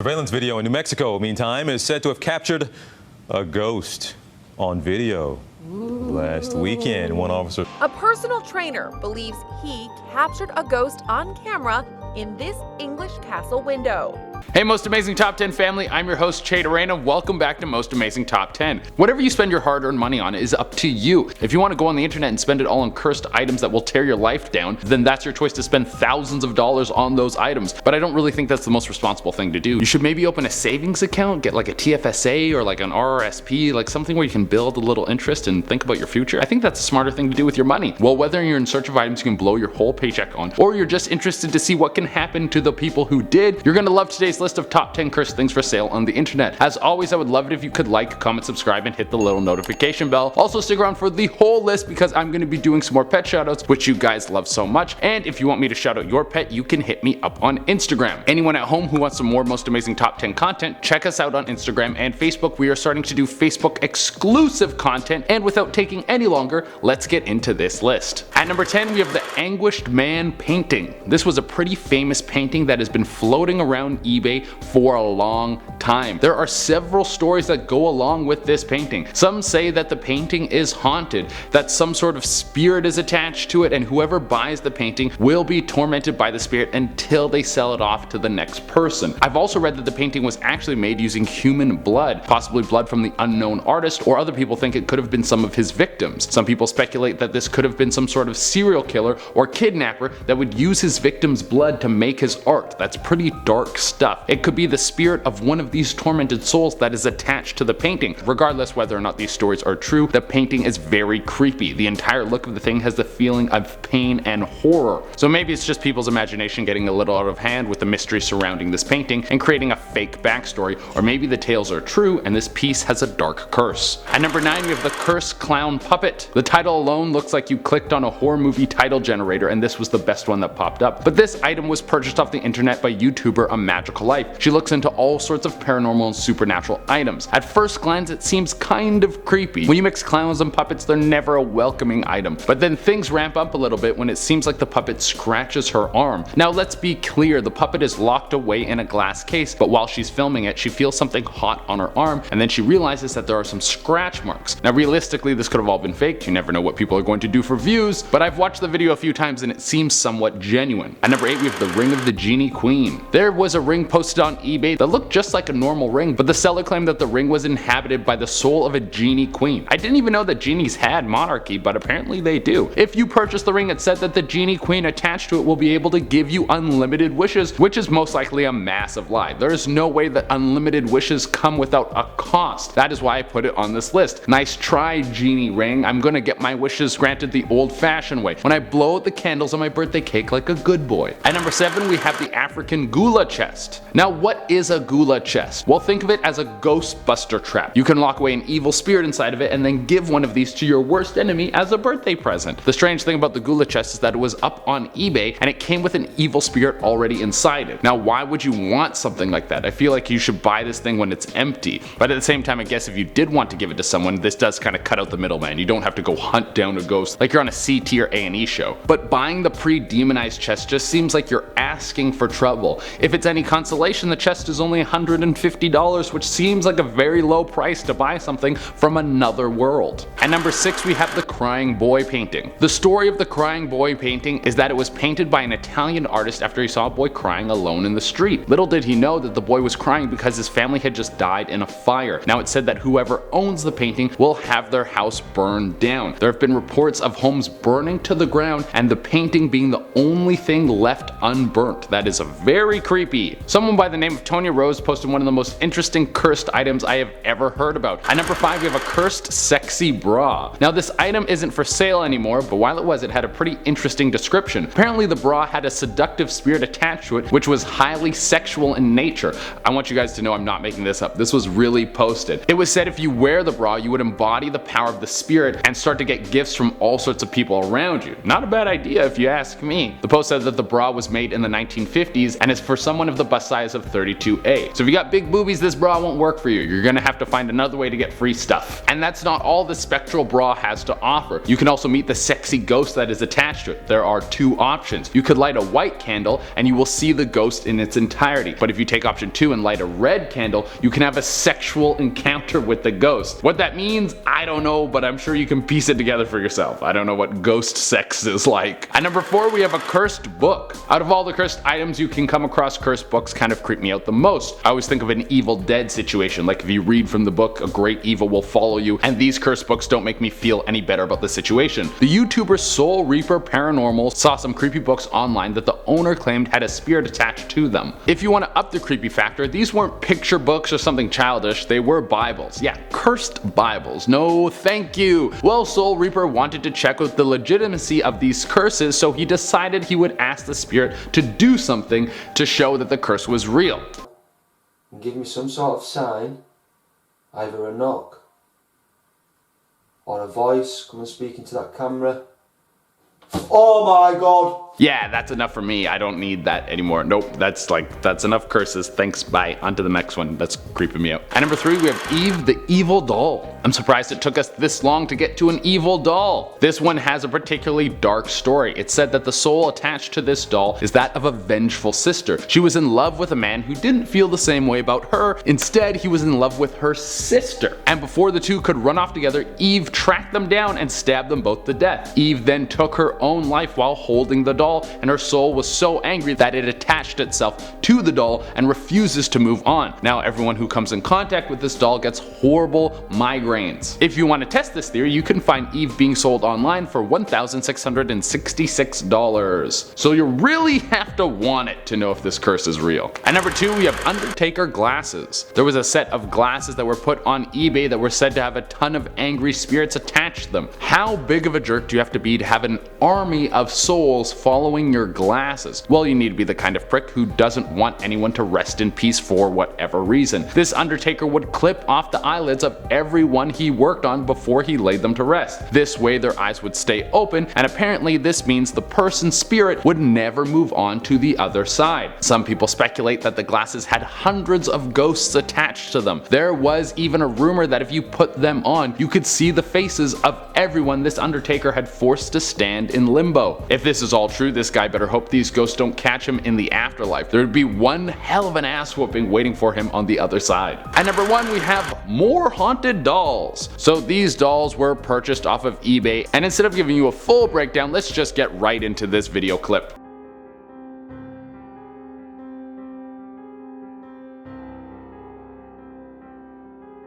Surveillance video in New Mexico, meantime, is said to have captured a ghost on video. Last weekend, one officer... A personal trainer believes he captured a ghost on camera in this English castle window. Hey Most Amazing Top 10 family, I'm your host Che Arena. Welcome back to Most Amazing Top 10. Whatever you spend your hard-earned money on is up to you. If you want to go on the internet and spend it all on cursed items that will tear your life down, then that's your choice to spend thousands of dollars on those items. But I don't really think that's the most responsible thing to do. You should maybe open a savings account, get like a TFSA or like an RRSP, like something where you can build a little interest and think about your future. I think that's a smarter thing to do with your money. Well, whether you're in search of items you can blow your whole paycheck on, or you're just interested to see what can happen to the people who did, you're gonna love today's list of top 10 cursed things for sale on the internet. As always, I would love it if you could like, comment, subscribe, and hit the little notification bell. Also stick around for the whole list because I'm going to be doing some more pet shoutouts, which you guys love so much. And if you want me to shout out your pet, you can hit me up on Instagram. Anyone at home who wants some more Most Amazing Top 10 content, check us out on Instagram and Facebook. We are starting to do Facebook exclusive content, and without taking any longer, let's get into this list. At number 10, we have the Anguish Man Painting. This was a pretty famous painting that has been floating around eBay for a long time. There are several stories that go along with this painting. Some say that the painting is haunted, that some sort of spirit is attached to it, and whoever buys the painting will be tormented by the spirit until they sell it off to the next person. I've also read that the painting was actually made using human blood, possibly blood from the unknown artist, or other people think it could have been some of his victims. Some people speculate that this could have been some sort of serial killer or kidnapper that would use his victim's blood to make his art. That's pretty dark stuff. It could be the spirit of one of these tormented souls that is attached to the painting. Regardless whether or not these stories are true, the painting is very creepy. The entire look of the thing has the feeling of pain and horror. So maybe it's just people's imagination getting a little out of hand with the mystery surrounding this painting and creating a fake backstory, or maybe the tales are true and this piece has a dark curse. At number 9, we have the Cursed Clown Puppet. The title alone looks like you clicked on a horror movie title generator and this was the best one that popped up. But this item was purchased off the internet by YouTuber A Magical Life. She looks into all sorts of paranormal and supernatural items. At first glance it seems kind of creepy. When you mix clowns and puppets, they're never a welcoming item. But then things ramp up a little bit when it seems like the puppet scratches her arm. Now let's be clear, the puppet is locked away in a glass case, but while she's filming it she feels something hot on her arm and then she realizes that there are some scratch marks. Now realistically this could have all been faked, you never know what people are going to do for views, but I've watched the video a few times and it seems somewhat genuine. At number 8, we have the Ring of the Genie Queen. There was a ring posted on eBay that looked just like a normal ring, but the seller claimed that the ring was inhabited by the soul of a genie queen. I didn't even know that genies had monarchy, but apparently they do. If you purchase the ring, it said that the genie queen attached to it will be able to give you unlimited wishes, which is most likely a massive lie. There is no way that unlimited wishes come without a cost. That is why I put it on this list. Nice try, genie ring. I'm gonna get my wishes granted the old-fashioned way, when I blow out the candles on my birthday cake like a good boy. At number 7, we have the African Gula chest. Now what is a Gula chest? Well, think of it as a Ghostbuster trap. You can lock away an evil spirit inside of it and then give one of these to your worst enemy as a birthday present. The strange thing about the Gula chest is that it was up on eBay and it came with an evil spirit already inside it. Now why would you want something like that? I feel like you should buy this thing when it's empty. But at the same time, I guess if you did want to give it to someone, this does kind of cut out the middleman. You don't have to go hunt down a ghost like you're on a C-tier A&E show. But buying the pre-demonized chest just seems like you're asking for trouble. If it's any consolation, the chest is only $150, which seems like a very low price to buy something from another world. At number 6, we have the Crying Boy Painting. The story of the Crying Boy Painting is that it was painted by an Italian artist after he saw a boy crying alone in the street. Little did he know that the boy was crying because his family had just died in a fire. Now it's said that whoever owns the painting will have their house burned down. There have been reports of homes burning to the ground and the painting being the only thing left unburnt. That is very creepy. Someone by the name of Tonya Rose posted one of the most interesting cursed items I have ever heard about. At number 5, we have a cursed sexy bra. Now this item isn't for sale anymore, but while it was, it had a pretty interesting description. Apparently the bra had a seductive spirit attached to it, which was highly sexual in nature. I want you guys to know I'm not making this up. This was really posted. It was said if you wear the bra, you would embody the power of the spirit and start to get gifts from all sorts of people around you. Not a bad idea if you ask me. The post said that the bra was made in the 1950s and is for someone of the bust size of 32A. So if you got big boobies, this bra won't work for you. You're gonna have to find another way to get free stuff. And that's not all the Spectral Bra has to offer. You can also meet the sexy ghost that is attached to it. There are two options. You could light a white candle and you will see the ghost in its entirety. But if you take option 2 and light a red candle, you can have a sexual encounter with the ghost. What that means, I don't know, but I'm sure you can piece it together for yourself. I don't know what ghost sex is like. At number 4, we have a cursed book. Out of all the cursed items you can come across, cursed books kind of creep me out the most. I always think of an Evil Dead situation, like if you read from the book, a great evil will follow you, and these cursed books don't make me feel any better about the situation. The YouTuber Soul Reaper Paranormal saw some creepy books online that the owner claimed had a spirit attached to them. If you want to up the creepy factor, these weren't picture books or something childish, they were Bibles. Yeah, cursed Bibles. No thank you. Well, Soul Reaper wanted to check with the legitimacy of these curses, so he decided he would ask the spirit to do something to show that the curse was real. And give me some sort of sign, either a knock or a voice, come and speak into that camera. Oh my god! Yeah, that's enough for me. I don't need that anymore. Nope, that's enough curses. Thanks, bye. On to the next one. That's creeping me out. At number 3, we have Eve the Evil Doll. I'm surprised it took us this long to get to an evil doll. This one has a particularly dark story. It's said that the soul attached to this doll is that of a vengeful sister. She was in love with a man who didn't feel the same way about her. Instead, he was in love with her sister. And before the two could run off together, Eve tracked them down and stabbed them both to death. Eve then took her own life while holding the doll, and her soul was so angry that it attached itself to the doll and refuses to move on. Now everyone who comes in contact with this doll gets horrible migraines. If you want to test this theory, you can find Eve being sold online for $1,666. So you really have to want it to know if this curse is real. At number 2, we have Undertaker Glasses. There was a set of glasses that were put on eBay that were said to have a ton of angry spirits attached to them. How big of a jerk do you have to be to have an army of souls following your glasses? Well, you need to be the kind of prick who doesn't want anyone to rest in peace for whatever reason. This Undertaker would clip off the eyelids of everyone he worked on before he laid them to rest. This way their eyes would stay open, and apparently this means the person's spirit would never move on to the other side. Some people speculate that the glasses had hundreds of ghosts attached to them. There was even a rumor that if you put them on, you could see the faces of everyone this Undertaker had forced to stand in limbo. If this is all true, this guy better hope these ghosts don't catch him in the afterlife. There would be one hell of an ass whooping waiting for him on the other side. At number 1, we have more haunted dolls. So these dolls were purchased off of eBay, and instead of giving you a full breakdown, let's just get right into this video clip.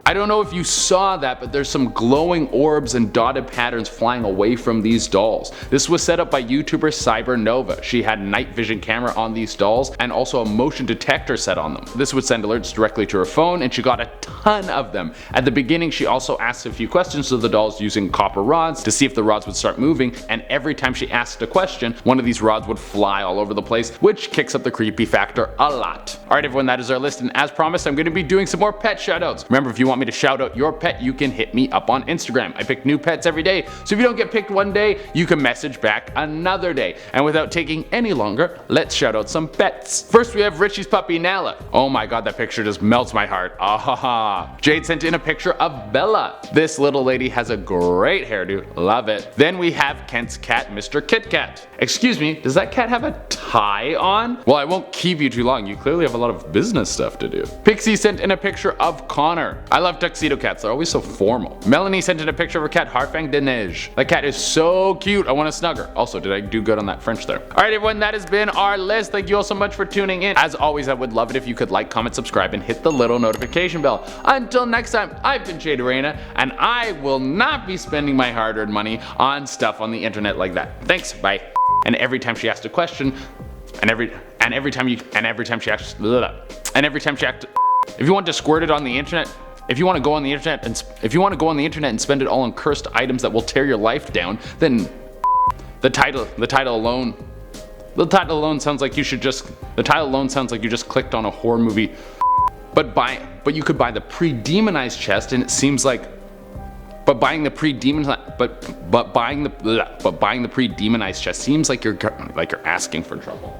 I don't know if you saw that, but there's some glowing orbs and dotted patterns flying away from these dolls. This was set up by YouTuber Cybernova. She had a night vision camera on these dolls and also a motion detector set on them. This would send alerts directly to her phone, and she got a ton of them. At the beginning, she also asked a few questions to the dolls using copper rods to see if the rods would start moving, and every time she asked a question, one of these rods would fly all over the place, which kicks up the creepy factor a lot. Alright everyone, that is our list, and as promised, I'm going to be doing some more pet shoutouts. Remember, if you want me to shout out your pet, you can hit me up on Instagram. I pick new pets every day, so if you don't get picked one day, you can message back another day. And without taking any longer, let's shout out some pets. First we have Richie's puppy Nala. Oh my god, that picture just melts my heart. Ahaha. Jade sent in a picture of Bella. This little lady has a great hairdo, love it. Then we have Kent's cat, Mr. Kit Kat. Excuse me, does that cat have a tie on? Well, I won't keep you too long, you clearly have a lot of business stuff to do. Pixie sent in a picture of Connor. I love tuxedo cats, they're always so formal. Melanie sent in a picture of her cat Harfang de Neige. That cat is so cute, I want to snug her. Also, did I do good on that French there? Alright everyone, that has been our list. Thank you all so much for tuning in. As always, I would love it if you could like, comment, subscribe, and hit the little notification bell. Until next time, I've been Jade Arena, and I will not be spending my hard-earned money on stuff on the internet like that. Thanks, bye. And every time she asked a question, if you want to squirt it on the internet, if you want to go on the internet and spend it all on cursed items that will tear your life down, then the title alone sounds like you just clicked on a horror movie. But you could buy the pre-demonized chest, and it seems like buying the pre-demonized chest seems like you're asking for trouble.